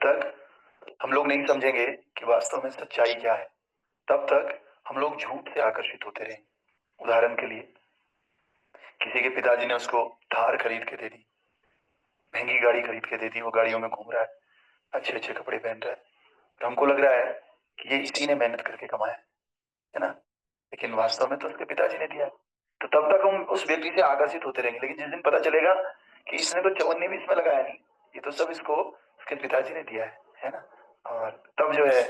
तक हम लोग नहीं समझेंगे कि वास्तव में सच्चाई क्या है, तब तक हम लोग झूठ से आकर्षित होते रहेंगे। उदाहरण के लिए, किसी के पिताजी ने उसको थार खरीद के दे दी, महंगी गाड़ी खरीद के दे दी, वो गाड़ियों में घूम रहा है, अच्छे अच्छे कपड़े पहन रहा है, तो हमको लग रहा है कि ये इसी ने मेहनत करके कमाया है ना, लेकिन वास्तव में तो उसके पिताजी ने दिया है। तो तब तक हम उस व्यक्ति से आकर्षित होते रहेंगे, लेकिन जिस दिन पता चलेगा कि इसने तो चवन्नी भी इसमें लगाया नहीं, ये तो सब इसको उसके पिताजी ने दिया है ना, और तब जो है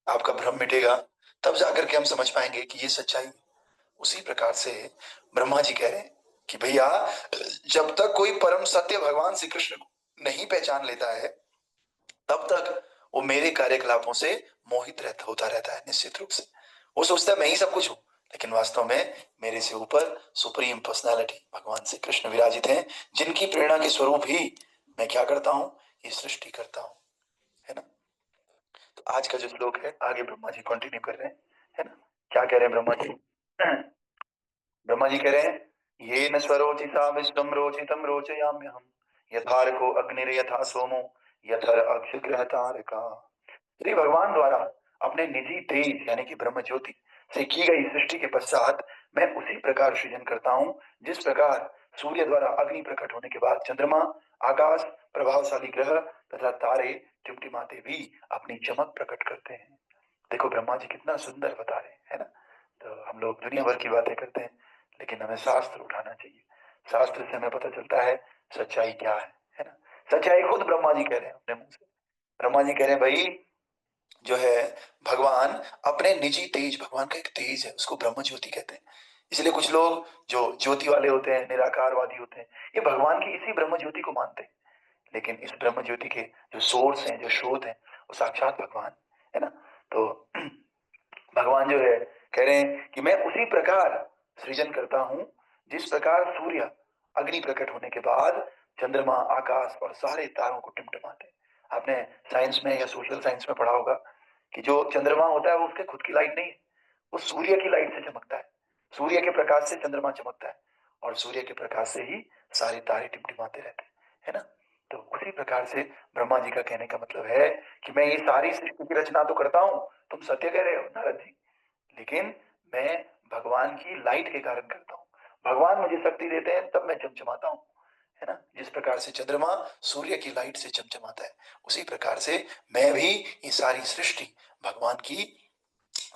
आपका भ्रम मिटेगा, तब जाकर के हम समझ पाएंगे कि ये सच्चाई है। उसी प्रकार से ब्रह्मा जी कह रहे हैं कि भैया, जब तक कोई परम सत्य भगवान श्री कृष्ण को नहीं पहचान लेता है, तब तक वो मेरे कार्यकलापों से मोहित होता रहता है। निश्चित रूप से वो सोचता है मैं ही सब कुछ हूं, लेकिन वास्तव में मेरे से ऊपर सुप्रीम पर्सनालिटी भगवान श्री कृष्ण विराजित हैं, जिनकी प्रेरणा के स्वरूप ही मैं क्या करता हूं, ये सृष्टि करता हूं, है ना। तो आज का जो श्लोक है, आगे ब्रह्मा जी कंटिन्यू कर रहे हैं, है ना। क्या कह रहे हैं ब्रह्मा जी? ब्रह्मा जी कह रहे हैं, ये न स्वरोचिता विश्वम रोचितम रोचयाम्यहम्, यथार्को अग्निर्यथा सोमो यथर अक्षग्रह तारका। श्री भगवान द्वारा अपने निजी तेज यानी कि ब्रह्म ज्योति से की गई सृष्टि के पश्चात मैं उसी प्रकार सृजन करता हूं, जिस प्रकार सूर्य द्वारा अग्नि प्रकट होने के बाद चंद्रमा, आकाश, प्रभावशाली ग्रह तथा तारे टिमटिमाते भी अपनी चमक प्रकट करते हैं। देखो ब्रह्मा जी कितना सुंदर बता रहे हैं, है ना। तो हम लोग दुनिया भर की बातें करते हैं, लेकिन हमें शास्त्र उठाना चाहिए। शास्त्र से हमें पता चलता है सच्चाई क्या है ना। सच्चाई खुद ब्रह्मा जी कह रहे हैं अपने मुंह से। ब्रह्मा जी कह रहे हैं भाई, जो है भगवान अपने निजी तेज, भगवान का एक तेज है, उसको ब्रह्म ज्योति कहते हैं। इसलिए कुछ लोग जो ज्योति वाले होते हैं, निराकारवादी होते हैं, ये भगवान की इसी ब्रह्म ज्योति को मानते हैं। लेकिन इस ब्रह्म ज्योति के जो सोर्स हैं, जो स्रोत हैं, वो साक्षात भगवान है ना। तो भगवान जो है कह रहे हैं कि मैं उसी प्रकार सृजन करता हूं, जिस प्रकार सूर्य अग्नि प्रकट होने के बाद चंद्रमा, आकाश और सारे तारों को टिमटिमाते हैं। आपने साइंस में या सोशल साइंस में पढ़ा होगा कि जो चंद्रमा होता है वो उसके खुद की लाइट नहीं है, वो सूर्य की लाइट से चमकता है। सूर्य के प्रकाश से चंद्रमा चमकता है, और सूर्य के प्रकाश से ही सारे तारे टिमटिमाते रहते हैं, है ना। तो उसी प्रकार से ब्रह्मा जी का कहने का मतलब है कि मैं ये सारी सृष्टि की रचना तो करता हूँ, तुम सत्य कह रहे हो नारद जी, लेकिन मैं भगवान की लाइट के कारण करता हूँ। भगवान मुझे शक्ति देते हैं तब मैं चमचमाता हूँ, है ना। जिस प्रकार से चंद्रमा सूर्य की लाइट से चमचमाता है, उसी प्रकार से मैं भी ये सारी सृष्टि भगवान की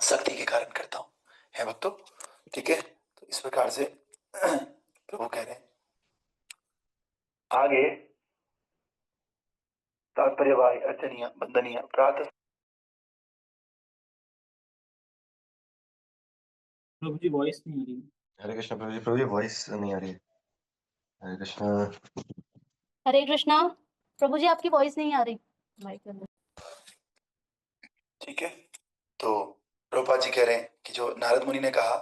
शक्ति के कारण करता हूँ, है भक्तों। ठीक है, तो इस प्रकार से प्रभु कह रहे हैं आगे, तात्पर्य अर्चनीय बंदनीय प्रातः। प्रभु जी वॉइस नहीं आ रही। हरे कृष्ण प्रभु जी। प्रभु जी वॉइस नहीं आ रही है। हरे कृष्ण। हरे कृष्णा प्रभु जी, आपकी वॉइस नहीं आ रही माइक के अंदर। ठीक है, तो प्रभुपाद जी कह रहे हैं कि जो नारद मुनि ने कहा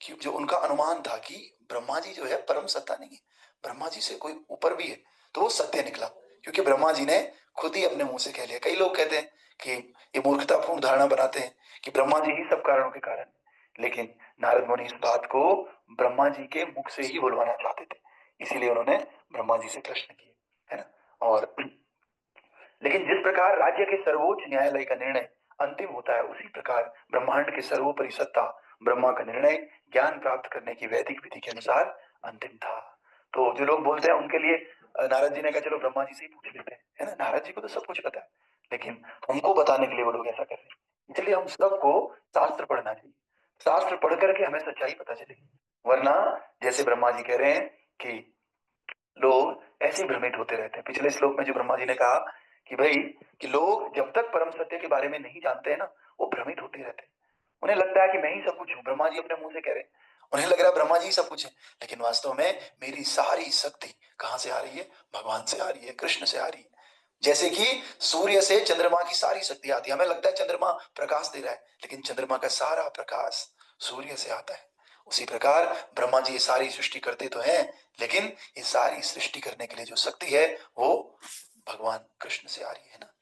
कि जो उनका अनुमान था कि ब्रह्मा जी जो है परम सत्ता नहीं है, ब्रह्मा जी से कोई ऊपर भी है, तो वो सत्य निकला, क्योंकि ब्रह्मा जी ने खुद ही अपने मुंह से कह लिया। कई लोग कहते हैं कि ये मूर्खतापूर्ण धारणा बनाते हैं कि ब्रह्मा जी ही सब कारणों के कारण, लेकिन नारद मुनि इस बात को ब्रह्मा जी के मुख से ही बुलवाना चाहते थे, इसीलिए उन्होंने ब्रह्मा जी से प्रश्न किए, है ना। और लेकिन जिस प्रकार राज्य के सर्वोच्च न्यायालय का निर्णय अंतिम होता है, उसी प्रकार ब्रह्मांड की सर्वोपरि सत्ता ब्रह्मा का निर्णय ज्ञान प्राप्त करने की वैदिक विधि के अनुसार अंतिम था। तो जो लोग बोलते हैं उनके लिए नारद जी ने कहा चलो ब्रह्मा जी से ही पूछ लेते हैं, है ना। नारद जी को तो सब कुछ पता है, लेकिन हमको बताने के लिए वो लोग ऐसा कर रहे हैं। इसलिए हम सबको शास्त्र पढ़ना चाहिए, शास्त्र पढ़ करके हमें सच्चाई पता चलेगी। वरना जैसे ब्रह्मा जी कह रहे हैं कि लोग ऐसे ही भ्रमित होते रहते हैं। पिछले श्लोक में जो ब्रह्मा जी ने कहा कि भाई, कि लोग जब तक परम सत्य के बारे में नहीं जानते हैं ना, वो भ्रमित होते रहते हैं। उन्हें लगता है कि मैं ही सब कुछ हूँ, ब्रह्मा जी अपने मुंह से कह रहे हैं, उन्हें लग रहा है ब्रह्मा जी सब कुछ है, लेकिन वास्तव में मेरी सारी शक्ति कहाँ से आ रही है? भगवान से आ रही है, कृष्ण से आ रही है। जैसे कि सूर्य से चंद्रमा की सारी शक्ति आती है, हमें लगता है चंद्रमा प्रकाश दे रहा है, लेकिन चंद्रमा का सारा प्रकाश सूर्य से आता है। उसी प्रकार ब्रह्मा जी ये सारी सृष्टि करते तो हैं, लेकिन ये सारी सृष्टि करने के लिए जो शक्ति है वो भगवान कृष्ण से आ रही है ना।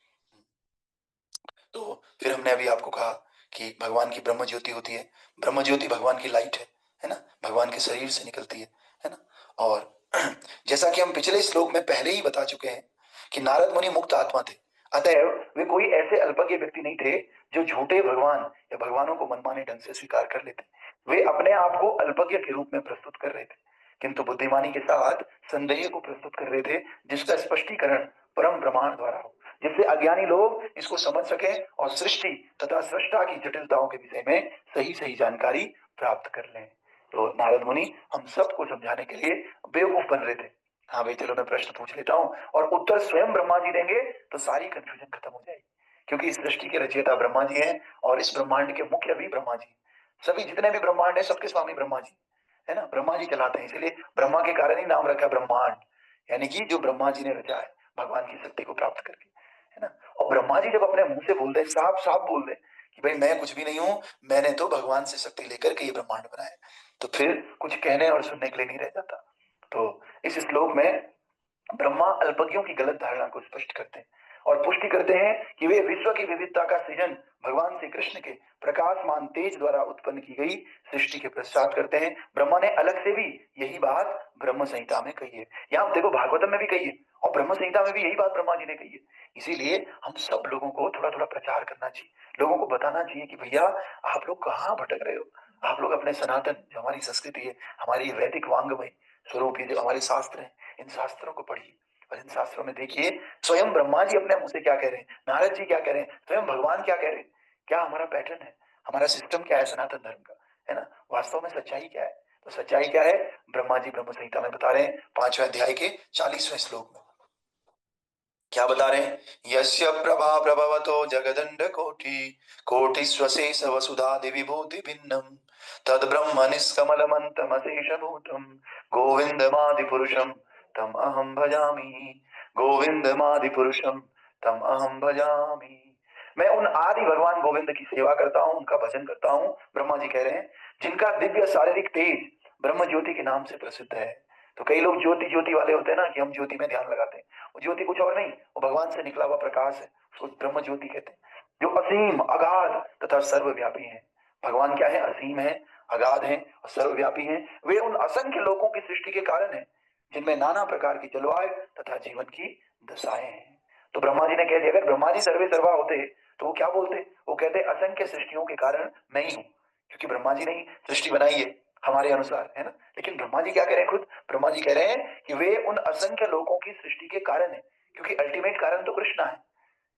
तो फिर हमने अभी आपको कहा कि भगवान की ब्रह्म ज्योति होती है, ब्रह्म ज्योति भगवान की लाइट है ना, भगवान के शरीर से निकलती है ना। और जैसा कि हम पिछले श्लोक में पहले ही बता चुके हैं कि नारद मुनि मुक्त आत्मा थे, अतएव वे कोई ऐसे अल्पज्ञ व्यक्ति नहीं थे जो झूठे भगवान या भगवानों को मनमाने ढंग से स्वीकार कर लेते। वे अपने आप को अल्पज्ञ के रूप में प्रस्तुत कर रहे थे, किंतु बुद्धिमानी के साथ संदेह को प्रस्तुत कर रहे थे, जिसका स्पष्टीकरण परम प्रमाण द्वारा हो, जिससे अज्ञानी लोग इसको समझ सके और सृष्टि तथा सृष्टा की जटिलताओं के विषय में सही सही जानकारी प्राप्त कर लें। तो नारद मुनि हम सबको समझाने के लिए बेवकूफ बन रहे थे। हाँ भाई चलो मैं प्रश्न पूछ लेता हूँ और उत्तर स्वयं ब्रह्मा जी देंगे तो सारी कंफ्यूजन खत्म हो जाएगी, क्योंकि इस सृष्टि के रचयिता ब्रह्मा जी हैं और इस ब्रह्मांड के मुख्य भी ब्रह्मा जी। सभी जितने भी ब्रह्मांड है सबके स्वामी ब्रह्मा जी है ना, ब्रह्मा जी चलाते हैं, इसलिए ब्रह्मा के कारण ही नाम रखा ब्रह्मांड, यानी कि जो ब्रह्मा जी ने रचा है भगवान की शक्ति को प्राप्त करके, है ना। और ब्रह्मा जी जब अपने मुंह से बोल दे, साफ साफ बोल दे कि भाई मैं कुछ भी नहीं हूं, मैंने तो भगवान से शक्ति लेकर के ये ब्रह्मांड बनाया, तो फिर कुछ कहने और सुनने के लिए नहीं रह जाता। तो इस श्लोक में ब्रह्मा अल्पज्ञों की गलत धारणा को स्पष्ट करते हैं और पुष्टि करते हैं कि वे विश्व की विविधता का सृजन भगवान श्री कृष्ण के प्रकाशमान तेज द्वारा उत्पन्न की गई सृष्टि के पश्चात करते हैं। ब्रह्मा ने अलग से भी यही बात ब्रह्म संहिता में कही है, यहाँ देखो भागवतम में भी कही है और ब्रह्म संहिता में भी यही बात ब्रह्मा जी ने कही है। इसीलिए हम सब लोगों को थोड़ा थोड़ा प्रचार करना चाहिए, लोगों को बताना चाहिए कि भैया आप लोग कहाँ भटक रहे हो, आप लोग अपने सनातन जो हमारी संस्कृति है, हमारी वैदिक वांग्मय स्वरूप ये जो हमारे शास्त्र हैं, इन शास्त्रों को पढ़िए और इन शास्त्रों में देखिए स्वयं ब्रह्मा जी अपने मुंह से क्या कह रहे हैं, नारद जी क्या कह रहे हैं, स्वयं भगवान क्या कह रहे हैं, क्या हमारा पैटर्न है, हमारा सिस्टम क्या है सनातन धर्म का, है ना, वास्तव में सच्चाई क्या है। तो सच्चाई क्या है, ब्रह्मा जी ब्रह्म संहिता में बता रहे हैं 5वें अध्याय के 40वें श्लोक में क्या बता रहे हैं, यस्य प्रभा प्रभवतो जगदंड कोटि कोटि स्वशेष वसुधादि विभूति भिन्नम तद ब्रह्म निष्कमलमन्तमशेष भूतम गोविंदमादि पुरुषम तम अहम भजामि, गोविंदमादि पुरुषम तम अहम भजामि। मैं उन आदि भगवान गोविंद की सेवा करता हूँ, उनका भजन करता हूँ, ब्रह्मा जी कह रहे हैं, जिनका दिव्य शारीरिक तेज ब्रह्म ज्योति के नाम से प्रसिद्ध है। तो कई लोग ज्योति ज्योति वाले होते हैं ना, कि हम ज्योति में ध्यान लगाते हैं, वो ज्योति कुछ और नहीं, वो भगवान से निकला हुआ प्रकाश है, उसको ब्रह्म ज्योति कहते हैं, जो असीम अगाध तथा सर्वव्यापी है। भगवान क्या है, असीम है, अगाध है और सर्वव्यापी है। वे उन असंख्य लोकों की सृष्टि के कारण है जिनमें नाना प्रकार की जलवायु तथा जीवन की दशाएं हैं। तो ब्रह्मा जी ने कह दिया, अगर ब्रह्मा जी सर्वे सर्वा होते तो वो क्या बोलते, वो कहते असंख्य सृष्टियों के कारण मैं ही हूँ, क्योंकि ब्रह्मा जी ने ही सृष्टि बनाई है हमारे अनुसार, है ना। लेकिन ब्रह्मा जी क्या कह रहे हैं, खुद ब्रह्मा जी कह रहे हैं कि वे उन असंख्य लोकों की सृष्टि के कारण है, क्योंकि अल्टीमेट कारण तो कृष्णा है,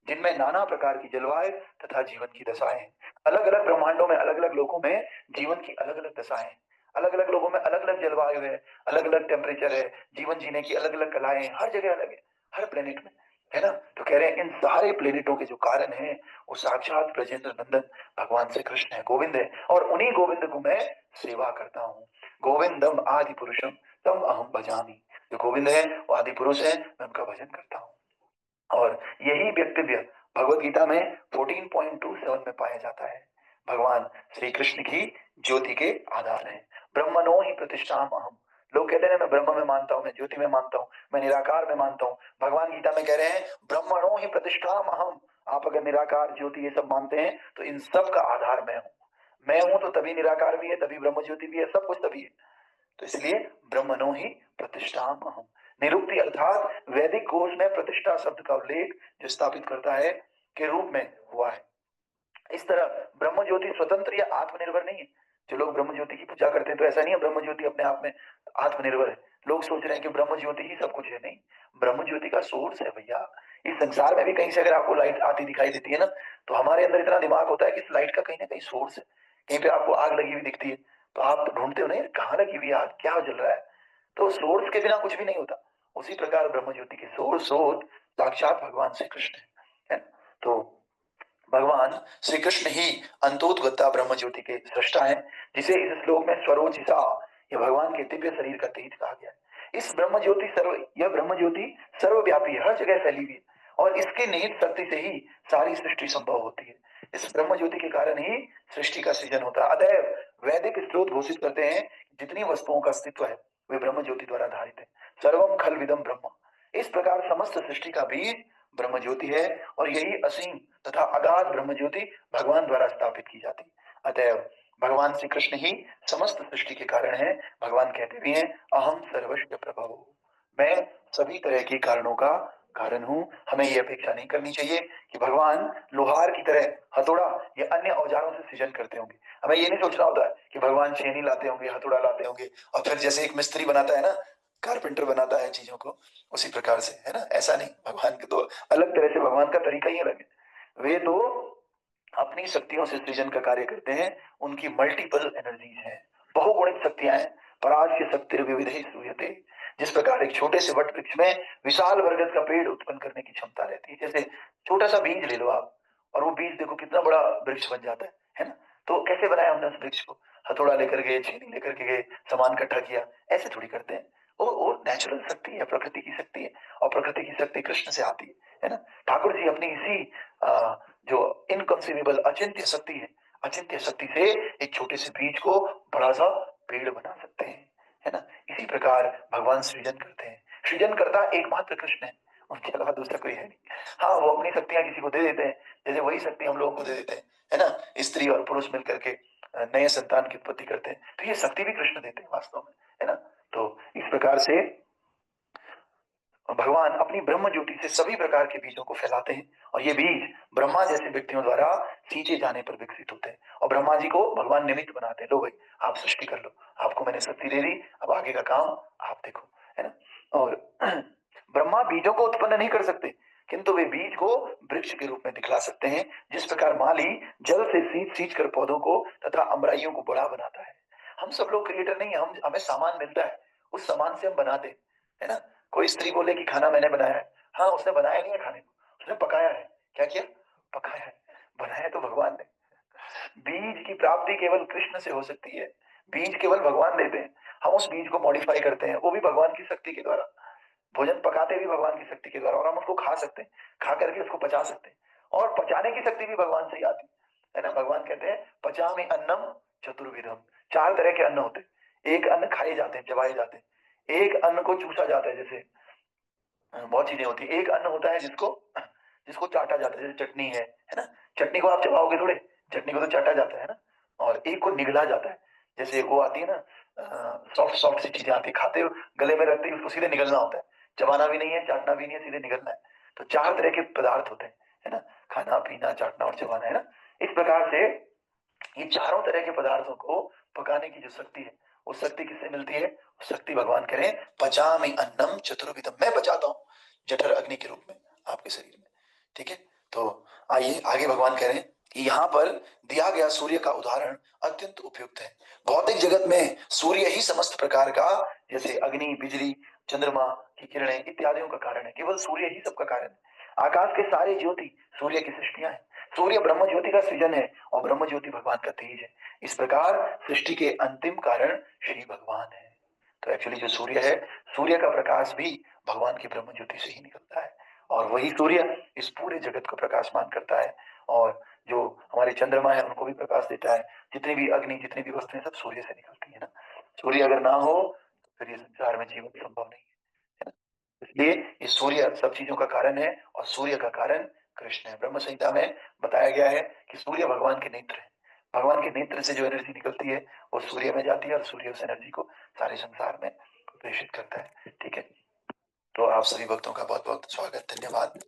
जिनमें नाना प्रकार की जलवायु तथा जीवन की दशाएं हैं। अलग अलग ब्रह्मांडों में अलग अलग लोकों में जीवन की अलग अलग दशाएं हैं, अलग अलग लोगों में अलग अलग जलवायु है, अलग अलग टेम्परेचर है, जीवन जीने की अलग अलग कलाएं हर जगह अलग है, हर प्लेनेट में, है ना। तो कह रहे हैं इन सारे प्लेनेटों के जो कारण है वो साक्षात ब्रजेंद्र नंदन भगवान से कृष्ण है, गोविंद है, और उन्हीं गोविंद को मैं सेवा करता हूँ। गोविंदम आदि पुरुषम तम अहम भजामि, जो गोविंद है वो आदि पुरुष है, मैं उनका भजन करता हूँ। और यही वक्तव्य भगवत गीता में 14.27 में पाया जाता है। भगवान श्री कृष्ण की ज्योति के आधार है, ब्रह्मणो ही प्रतिष्ठाम अहम। लोग कहते हैं मैं ब्रह्म में मानता हूँ, मैं ज्योति में मानता हूँ, मैं निराकार में मानता हूँ। भगवान गीता में कह रहे हैं ब्रह्मणो ही प्रतिष्ठाम अहम। आप अगर निराकार ज्योति ये सब मानते हैं तो इन सब का आधार मैं हूँ। मैं हूं तो तभी निराकार भी है, तभी ब्रह्म ज्योति भी है, सब कुछ तभी है। तो इसलिए ब्रह्मणो ही प्रतिष्ठाम अहम। निरुक्ति अर्थात वैदिक कोश में प्रतिष्ठा शब्द का उल्लेख जो स्थापित करता है के रूप में हुआ है। इस तरह ब्रह्म ज्योति स्वतंत्र या आत्मनिर्भर नहीं है। जो लोग ब्रह्म ज्योति की पूजा करते हैं तो ऐसा नहीं है ब्रह्म ज्योति अपने आप में आत्मनिर्भर है। लोग सोच रहे हैं कि ब्रह्म ज्योति ही सब कुछ है, नहीं, ब्रह्म ज्योति का सोर्स है भैया। इस संसार में भी कहीं से अगर आपको लाइट आती दिखाई देती है ना, तो हमारे अंदर इतना दिमाग होता है कि इस लाइट का कहीं ना कहीं सोर्स है। कहीं पे आपको आग लगी हुई दिखती है तो आप ढूंढते हो, नहीं कहाँ लगी हुई आग, क्या जल रहा है, तो सोर्स के बिना कुछ भी नहीं होता। उसी प्रकार ब्रह्म ज्योति के सोर्स साक्षात भगवान श्री कृष्ण है। तो भगवान श्री कृष्ण ही अंतोत्गता ब्रह्म ज्योति के सृष्टा हैं, जिसे इस श्लोक में स्वरोचिषा या भगवान के दिव्य शरीर का तेज कहा गया है। इस ब्रह्म ज्योति यह ब्रह्म ज्योति सर्वव्यापी है, हर जगह फैली हुई है और इसकी निहित शक्ति से ही सारी सृष्टि संभव होती है। इस ब्रह्म ज्योति के कारण ही सृष्टि का सृजन होता है। अतएव वैदिक स्रोत घोषित करते हैं जितनी वस्तुओं का अस्तित्व है वे ब्रह्म ज्योति द्वारा धारित है। सर्वम खल विदम ब्रह्म, इस प्रकार समस्त सृष्टि का बीज ब्रह्म ज्योति है और यही असीम तथा अगाध ब्रह्म ज्योति भगवान द्वारा स्थापित की जाती। अतएव भगवान श्री कृष्ण ही समस्त सृष्टि के कारण है। भगवान कहते भी हैं अहम सर्वस्य प्रभव, मैं सभी तरह के कारणों का कारण हूं। हमें ये अपेक्षा नहीं करनी चाहिए कि भगवान लोहार की तरह हथौड़ा या अन्य औजारों से सृजन करते होंगे। हमें ये नहीं सोचना होता है कि भगवान छेनी लाते होंगे, हथौड़ा लाते होंगे और फिर जैसे एक मिस्त्री बनाता है ना, कारपेंटर बनाता है चीजों को, उसी प्रकार से, है ना। ऐसा नहीं, भगवान के तो अलग तरह से, भगवान का तरीका ही अलग है। वे तो अपनी शक्तियों से सृजन का कार्य करते हैं। उनकी मल्टीपल एनर्जीज हैं, बहुगुणित शक्तियां हैं। पराज्य शक्ति विविधे सूयते। जिस प्रकार एक छोटे से वट वृक्ष में विशाल बरगद का पेड़ उत्पन्न करने की क्षमता रहती है, जैसे छोटा सा बीज ले लो आप और वो बीज देखो कितना बड़ा वृक्ष बन जाता है ना। तो कैसे बनाया हमने उस वृक्ष को? हथौड़ा लेकर गए, छेनी लेकर के गए, सामान इकट्ठा किया, ऐसे थोड़ी करते हैं। वो नेचुरल शक्ति है, प्रकृति की शक्ति है, और प्रकृति की शक्ति कृष्ण से आती है ना। ठाकुर जी अपनी इसी जो इनकंसीवेबल अचिंत्य शक्ति है, अचिंत्य शक्ति से एक छोटे से बीज को बड़ा सा पेड़ बना सकते हैं, है ना। इसी प्रकार भगवान सृजन करते हैं। सृजन करता एकमात्र कृष्ण है, उनके अलावा दूसरा कोई है नहीं। हाँ, वो अपनी शक्तियां किसी को दे देते हैं, जैसे वही शक्ति हम लोगों को दे देते हैं, है ना। स्त्री और पुरुष मिलकर के नए संतान की उत्पत्ति करते हैं, तो ये शक्ति भी कृष्ण देते हैं वास्तव में, है ना। तो इस प्रकार से भगवान अपनी ब्रह्म ज्योति से सभी प्रकार के बीजों को फैलाते हैं, और ये बीज ब्रह्मा जैसे व्यक्तियों द्वारा सींचे जाने पर विकसित होते हैं, और ब्रह्मा जी को भगवान निमित्त बनाते हैं। लो भाई, आप सृष्टि कर लो, आपको मैंने शक्ति दे दी, अब आगे का काम आप देखो, है ना। और ब्रह्मा बीजों को उत्पन्न नहीं कर सकते, किंतु वे बीज को वृक्ष के रूप में दिखला सकते हैं। जिस प्रकार माली जल से सींच सींच कर पौधों को तथा अमराइयों को बड़ा बनाता है। हम सब लोग क्रिएटर नहीं है, हमें सामान मिलता है, उस सामान से हम बनाते हैं, है ना। कोई स्त्री बोले कि खाना मैंने बनाया है, हाँ, उसने बनाया नहीं है खाने को, उसने पकाया है। क्या किया? पकाया है। बनाया तो भगवान ने। बीज की प्राप्ति केवल कृष्ण से हो सकती है, बीज केवल भगवान देते हैं। हम उस बीज को मॉडिफाई करते हैं, वो भी भगवान की शक्ति के द्वारा। भोजन पकाते भी भगवान की शक्ति के द्वारा, और हम उसको खा सकते हैं, खा करके उसको पचा सकते हैं, और पचाने की शक्ति भी भगवान से ही आती है ना। भगवान कहते हैं पचामि अन्नम चतुर्विधम। 4 तरह के अन्न होते हैं। एक अन्न खाए जाते हैं, चबाए जाते हैं, एक अन्न को चूसा जाता है, जैसे बहुत चीजें होती है। एक अन्न होता है जिसको जिसको चाटा जाता है, जैसे चटनी है ना। चटनी को आप चबाओगे थोड़े, चटनी को तो चाटा जाता है ना। और एक को निगला जाता है, जैसे वो आती है ना, सॉफ्ट सॉफ्ट सी चीजें आती है, खाते हो गले में रखते ही उसको सीधे निगलना होता है। चबाना भी नहीं है, चाटना भी नहीं है, सीधे निगलना है। तो 4 तरह के पदार्थ होते हैं, है ना। खाना पीना, चाटना और चबाना, है ना। इस प्रकार से ये चारों तरह के पदार्थों को पकाने की जो शक्ति है, वो शक्ति किससे मिलती है? वो शक्ति भगवान करें पचामि अन्नम चतुर्विधम, मैं पचाता हूँ जठर अग्नि के रूप में आपके शरीर में, ठीक है। तो आइए आगे भगवान कह रहे हैं कि यहाँ पर दिया गया सूर्य का उदाहरण अत्यंत उपयुक्त है। भौतिक जगत में सूर्य ही समस्त प्रकार का, जैसे अग्नि, बिजली, चंद्रमा की किरणें इत्यादियों का कारण है। केवल सूर्य ही सबका कारण है। आकाश के सारे ज्योति सूर्य की सृष्टियां हैं। सूर्य ब्रह्म ज्योति का सृजन है, और ब्रह्म ज्योति भगवान का तेज है। इस प्रकार सृष्टि के अंतिम कारण श्री भगवान है। तो एक्चुअली जो सूर्य है, सूर्य का प्रकाश भी भगवान की ब्रह्म ज्योति से ही निकलता है, और वही सूर्य इस पूरे जगत को प्रकाशमान करता है। और जो हमारे चंद्रमा है उनको भी प्रकाश देता है। जितनी भी अग्नि, जितनी भी वस्तुएं, सब सूर्य से निकलती है ना। सूर्य अगर ना हो तो फिर ये संसार में जीवन संभव नहीं है ना। इसलिए ये सूर्य सब चीजों का कारण है, और सूर्य का कारण कृष्ण है। ब्रह्म संहिता में बताया गया है कि सूर्य भगवान के नेत्र है। भगवान के नेत्र से जो एनर्जी निकलती है वो सूर्य में जाती है, और सूर्य उस एनर्जी को सारे संसार में प्रेषित करता है, ठीक है। तो आप सभी भक्तों का बहुत बहुत स्वागत, धन्यवाद।